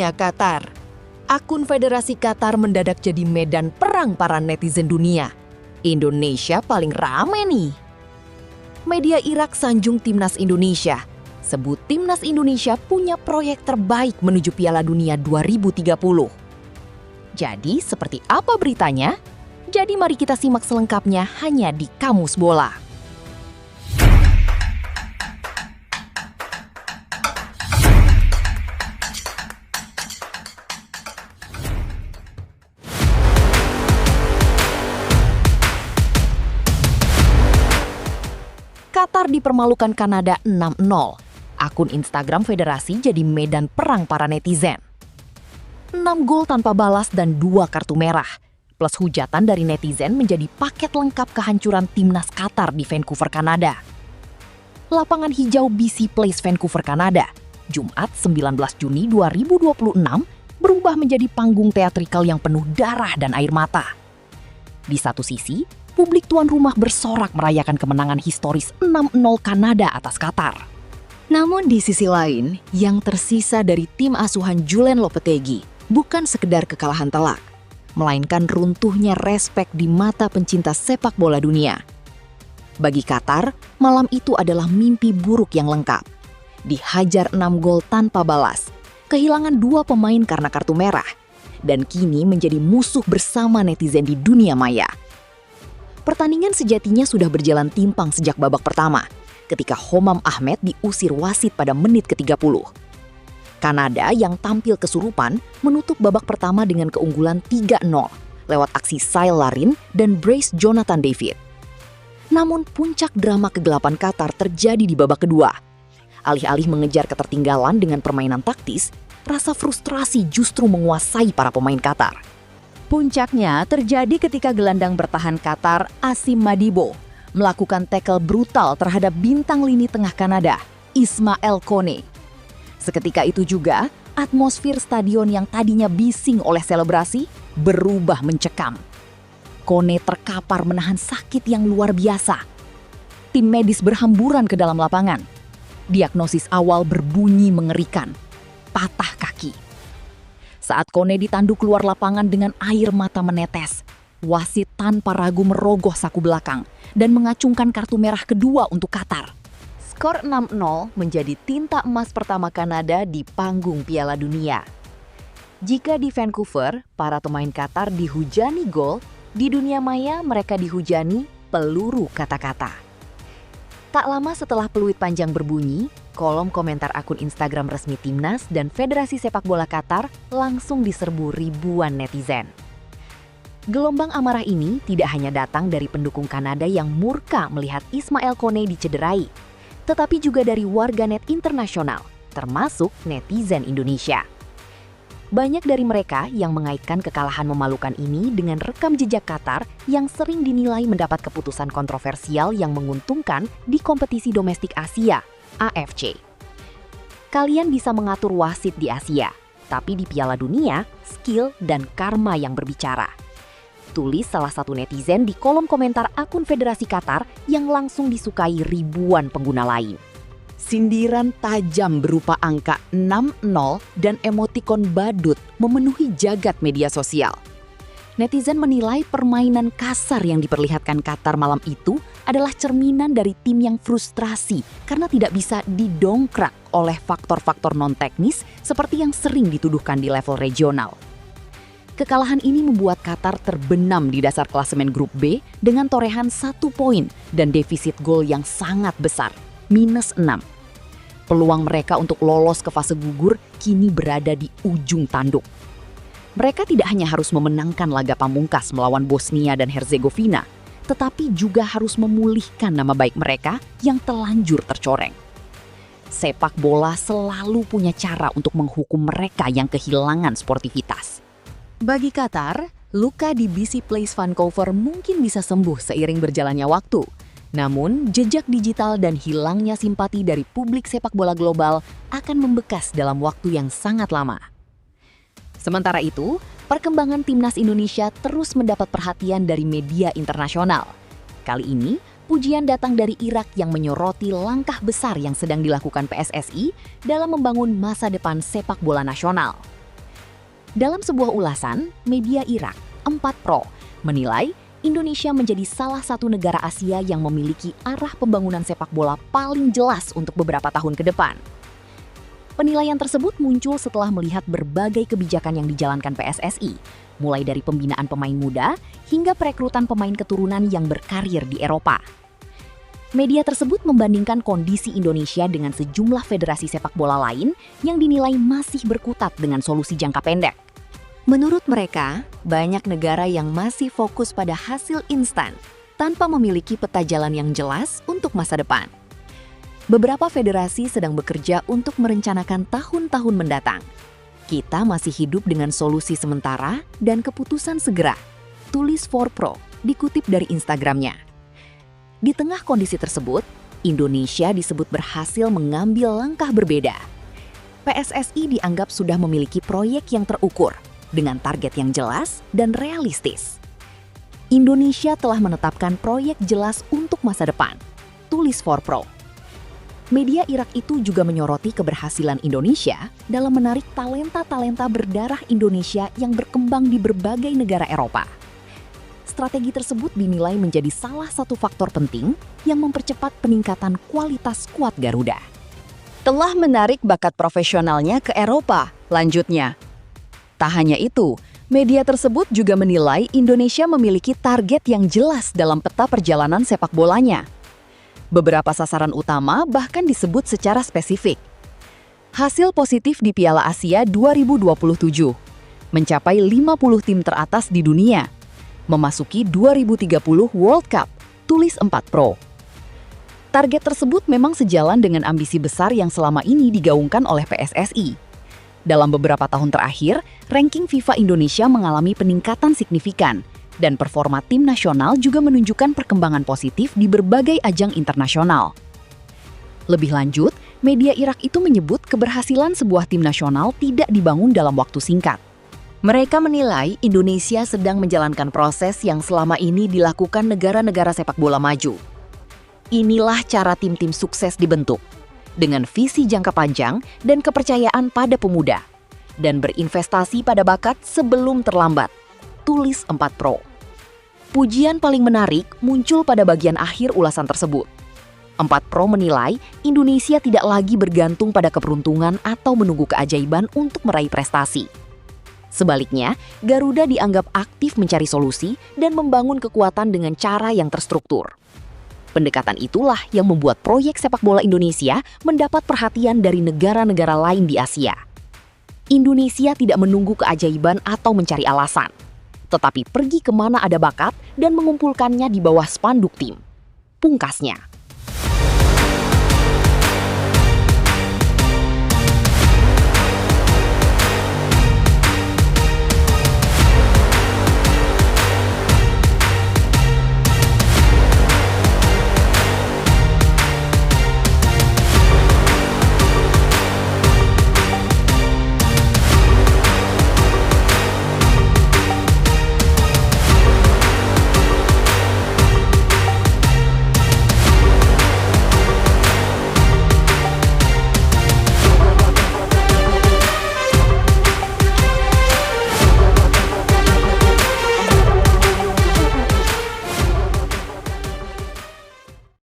dunia Qatar. Akun Federasi Qatar mendadak jadi medan perang para netizen dunia. Indonesia paling rame nih. Media Irak sanjung Timnas Indonesia. Sebut Timnas Indonesia punya proyek terbaik menuju Piala Dunia 2030. Jadi, seperti apa beritanya? Jadi mari kita simak selengkapnya hanya di Kamus Bola. Qatar dipermalukan Kanada 6-0. Akun Instagram federasi jadi medan perang para netizen. 6 gol tanpa balas dan 2 kartu merah. Plus hujatan dari netizen menjadi paket lengkap kehancuran timnas Qatar di Vancouver, Kanada. Lapangan hijau BC Place, Vancouver, Kanada, Jumat 19 Juni 2026 berubah menjadi panggung teatrikal yang penuh darah dan air mata. Di satu sisi, publik tuan rumah bersorak merayakan kemenangan historis 6-0 Kanada atas Qatar. Namun di sisi lain, yang tersisa dari tim asuhan Julen Lopetegui bukan sekedar kekalahan telak, melainkan runtuhnya respek di mata pencinta sepak bola dunia. Bagi Qatar, malam itu adalah mimpi buruk yang lengkap. Dihajar 6 gol tanpa balas, kehilangan 2 pemain karena kartu merah, dan kini menjadi musuh bersama netizen di dunia maya. Pertandingan sejatinya sudah berjalan timpang sejak babak pertama, ketika Homam Ahmed diusir wasit pada menit ke-30. Kanada yang tampil kesurupan menutup babak pertama dengan keunggulan 3-0 lewat aksi Sile Larin dan brace Jonathan David. Namun puncak drama kegelapan Qatar terjadi di babak kedua. Alih-alih mengejar ketertinggalan dengan permainan taktis, rasa frustrasi justru menguasai para pemain Qatar. Puncaknya terjadi ketika gelandang bertahan Qatar, Asim Madibo, melakukan tackle brutal terhadap bintang lini tengah Kanada, Ismael Kone. Seketika itu juga, atmosfer stadion yang tadinya bising oleh selebrasi berubah mencekam. Kone terkapar menahan sakit yang luar biasa. Tim medis berhamburan ke dalam lapangan. Diagnosis awal berbunyi mengerikan, patah kaki. Saat Kone ditanduk keluar lapangan dengan air mata menetes, wasit tanpa ragu merogoh saku belakang dan mengacungkan kartu merah kedua untuk Qatar. Skor 6-0 menjadi tinta emas pertama Kanada di panggung Piala Dunia. Jika di Vancouver, para pemain Qatar dihujani gol, di dunia maya mereka dihujani peluru kata-kata. Tak lama setelah peluit panjang berbunyi, kolom komentar akun Instagram resmi Timnas dan Federasi Sepak Bola Qatar langsung diserbu ribuan netizen. Gelombang amarah ini tidak hanya datang dari pendukung Kanada yang murka melihat Ismael Kone dicederai, tetapi juga dari warganet internasional, termasuk netizen Indonesia. Banyak dari mereka yang mengaitkan kekalahan memalukan ini dengan rekam jejak Qatar yang sering dinilai mendapat keputusan kontroversial yang menguntungkan di kompetisi domestik Asia, AFC. Kalian bisa mengatur wasit di Asia, tapi di Piala Dunia, skill dan karma yang berbicara. Tulis salah satu netizen di kolom komentar akun Federasi Qatar yang langsung disukai ribuan pengguna lain. Sindiran tajam berupa angka 6-0 dan emotikon badut memenuhi jagat media sosial. Netizen menilai permainan kasar yang diperlihatkan Qatar malam itu adalah cerminan dari tim yang frustrasi karena tidak bisa didongkrak oleh faktor-faktor non-teknis seperti yang sering dituduhkan di level regional. Kekalahan ini membuat Qatar terbenam di dasar klasemen grup B dengan torehan 1 poin dan defisit gol yang sangat besar, -6. Peluang mereka untuk lolos ke fase gugur kini berada di ujung tanduk. Mereka tidak hanya harus memenangkan laga pamungkas melawan Bosnia dan Herzegovina, tetapi juga harus memulihkan nama baik mereka yang telanjur tercoreng. Sepak bola selalu punya cara untuk menghukum mereka yang kehilangan sportivitas. Bagi Qatar, luka di BC Place Vancouver mungkin bisa sembuh seiring berjalannya waktu. Namun, jejak digital dan hilangnya simpati dari publik sepak bola global akan membekas dalam waktu yang sangat lama. Sementara itu, perkembangan timnas Indonesia terus mendapat perhatian dari media internasional. Kali ini, pujian datang dari Irak yang menyoroti langkah besar yang sedang dilakukan PSSI dalam membangun masa depan sepak bola nasional. Dalam sebuah ulasan, media Irak, 4 Pro, menilai Indonesia menjadi salah satu negara Asia yang memiliki arah pembangunan sepak bola paling jelas untuk beberapa tahun ke depan. Penilaian tersebut muncul setelah melihat berbagai kebijakan yang dijalankan PSSI, mulai dari pembinaan pemain muda hingga perekrutan pemain keturunan yang berkarir di Eropa. Media tersebut membandingkan kondisi Indonesia dengan sejumlah federasi sepak bola lain yang dinilai masih berkutat dengan solusi jangka pendek. Menurut mereka, banyak negara yang masih fokus pada hasil instan tanpa memiliki peta jalan yang jelas untuk masa depan. Beberapa federasi sedang bekerja untuk merencanakan tahun-tahun mendatang. Kita masih hidup dengan solusi sementara dan keputusan segera, tulis 4Pro, dikutip dari Instagramnya. Di tengah kondisi tersebut, Indonesia disebut berhasil mengambil langkah berbeda. PSSI dianggap sudah memiliki proyek yang terukur, dengan target yang jelas dan realistis. Indonesia telah menetapkan proyek jelas untuk masa depan, tulis 4Pro. Media Irak itu juga menyoroti keberhasilan Indonesia dalam menarik talenta-talenta berdarah Indonesia yang berkembang di berbagai negara Eropa. Strategi tersebut dinilai menjadi salah satu faktor penting yang mempercepat peningkatan kualitas skuad Garuda. Telah menarik bakat profesionalnya ke Eropa, lanjutnya. Tak hanya itu, media tersebut juga menilai Indonesia memiliki target yang jelas dalam peta perjalanan sepak bolanya. Beberapa sasaran utama bahkan disebut secara spesifik. Hasil positif di Piala Asia 2027, mencapai 50 tim teratas di dunia, memasuki 2030 World Cup, tulis 4 Pro. Target tersebut memang sejalan dengan ambisi besar yang selama ini digaungkan oleh PSSI. Dalam beberapa tahun terakhir, ranking FIFA Indonesia mengalami peningkatan signifikan, dan performa tim nasional juga menunjukkan perkembangan positif di berbagai ajang internasional. Lebih lanjut, media Irak itu menyebut keberhasilan sebuah tim nasional tidak dibangun dalam waktu singkat. Mereka menilai Indonesia sedang menjalankan proses yang selama ini dilakukan negara-negara sepak bola maju. Inilah cara tim-tim sukses dibentuk, dengan visi jangka panjang dan kepercayaan pada pemuda, dan berinvestasi pada bakat sebelum terlambat, tulis 4 Pro. Pujian paling menarik muncul pada bagian akhir ulasan tersebut. 4 Pro menilai Indonesia tidak lagi bergantung pada keberuntungan atau menunggu keajaiban untuk meraih prestasi. Sebaliknya, Garuda dianggap aktif mencari solusi dan membangun kekuatan dengan cara yang terstruktur. Pendekatan itulah yang membuat proyek sepak bola Indonesia mendapat perhatian dari negara-negara lain di Asia. Indonesia tidak menunggu keajaiban atau mencari alasan, tetapi pergi kemana ada bakat dan mengumpulkannya di bawah spanduk tim. Pungkasnya,